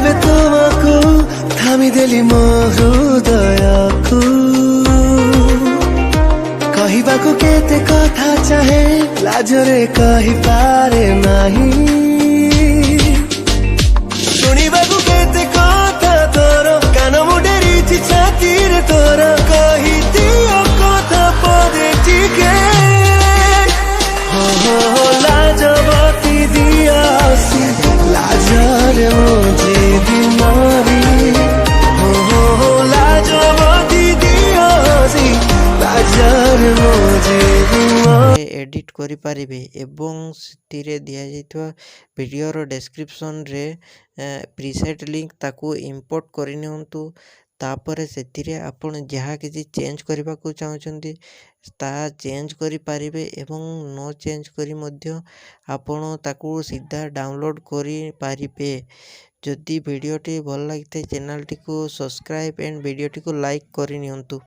ଏବେ ତୁମକୁ ଥାମିଦେଲି ମୋ ହୃଦୟକୁ କହିବାକୁ କେତେ କଥା ଚାହେଁ ଲାଜରେ କହିପାରେ ନାହିଁ ଶୁଣିବାକୁ କେତେ କଥା ତୋର କାନ ମୁଁ ଡେରିଛି ଛାତିରେ ତୋର କହିଦିଅ କଥା ପଦେ ଟିକେ ଲାଜବତୀ ଦିଅ ହସି ଲାଜରେ ମୁଁ ଯିବି ମରି ଲାଜବତୀ ଦିଅ ହସି ଲାଜରେ ମୁଁ ଯିବି ମରି एडिट करि पारिबे एवं सेतिरे दिया जाइतवा वीडियोर डिस्क्रिप्शन रे प्रीसेट लिंक ताकू इंपोर्ट करि नियंतु तापरे सेतिरे आपण जहाँ किसी चेंज करबा को चाहउछंती ता चेंज करि पारिबे एवं नो चेंज करि मध्य आपण ताकू सीधा डाउनलोड करि पारिबे। जदि वीडियोटी भल लागिते चैनल टी को सब्सक्राइब एंड वीडियोटी को लाइक करि नियंतु।